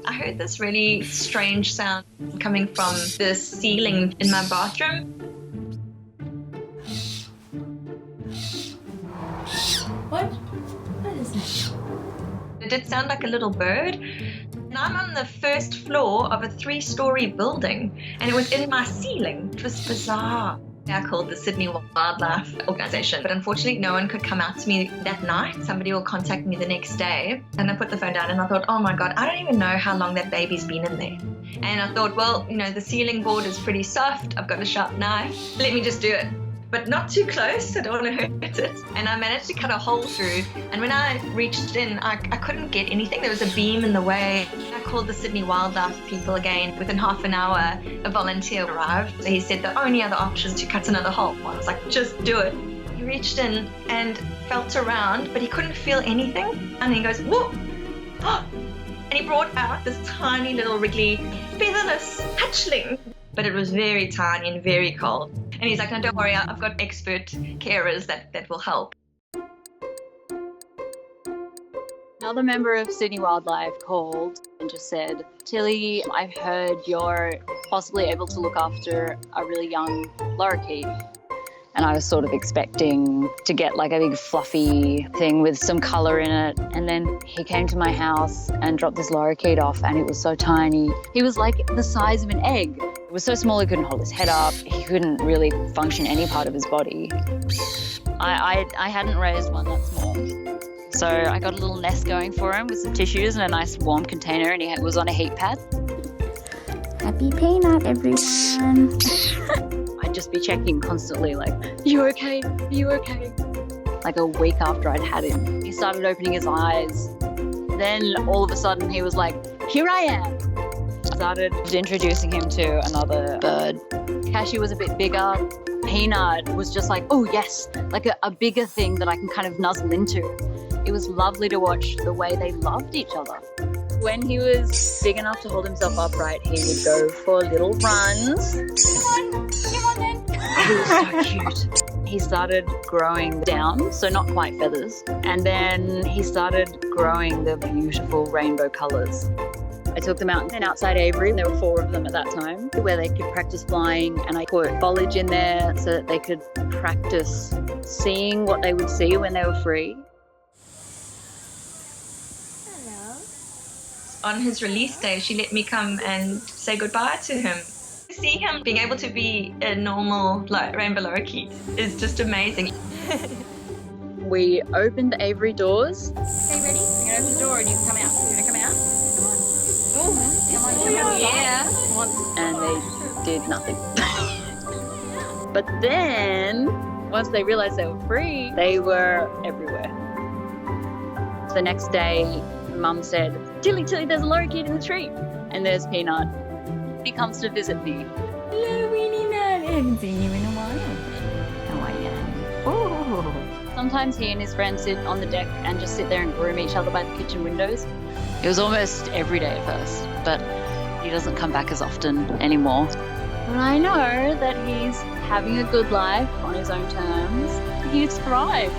I heard this really strange sound coming from the ceiling in my bathroom. What? What is that? It did sound like a little bird. And I'm on the first floor of a 3-story building, and it was in my ceiling. It was bizarre. I called the Sydney Wildlife Organisation, but unfortunately no one could come out to me that night. Somebody will contact me the next day, and I put the phone down and I thought, oh my God, I don't even know how long that baby's been in there. And I thought, well, the ceiling board is pretty soft. I've got a sharp knife. Let me just do it. But not too close, I don't want to hurt it. And I managed to cut a hole through. And when I reached in, I couldn't get anything. There was a beam in the way. I called the Sydney Wildlife people again. Within half an hour, a volunteer arrived. He said the only other option is to cut another hole. I was like, just do it. He reached in and felt around, but he couldn't feel anything. And he goes, whoa! And he brought out this tiny little wriggly, featherless hatchling. But it was very tiny and very cold. And he's like, no, don't worry, I've got expert carers that will help. Another member of Sydney Wildlife called and just said, Tilly, I've heard you're possibly able to look after a really young lorikeet. And I was sort of expecting to get like a big fluffy thing with some colour in it. And then he came to my house and dropped this lorikeet off, and it was so tiny. He was like the size of an egg. It was so small he couldn't hold his head up. He couldn't really function any part of his body. I hadn't raised one that small. So I got a little nest going for him with some tissues and a nice warm container, and he was on a heat pad. Happy Peanut, everyone. I'd just be checking constantly, like, you okay? Are you okay? Like a week after I'd had him, he started opening his eyes. Then all of a sudden he was like, here I am. Started introducing him to another bird. Cashy was a bit bigger. Peanut was just like, oh yes, like a bigger thing that I can kind of nuzzle into. It was lovely to watch the way they loved each other. When he was big enough to hold himself upright, he would go for little runs. Come on then. He was so cute. He started growing down, so not quite feathers. And then he started growing the beautiful rainbow colours. I took them out and outside Avery, there were 4 of them at that time, where they could practice flying, and I put foliage in there so that they could practice seeing what they would see when they were free. On his release day, she let me come and say goodbye to him. To see him being able to be a normal rainbow lorikeet is just amazing. We opened the Avery doors. Okay, ready? I'm going to open the door and you can come out. You're going to come out? Come on. Yeah. Come on. And they did nothing. But then, once they realised they were free, they were everywhere. The next day, Mum said, Tilly, there's a lorikeet in the tree. And there's Peanut. He comes to visit me. Hello, Weenie Nut. I haven't seen you in a while. How are you? Oh. Sometimes he and his friends sit on the deck and just sit there and groom each other by the kitchen windows. It was almost every day at first, but he doesn't come back as often anymore. But I know that he's having a good life on his own terms. He's thrived.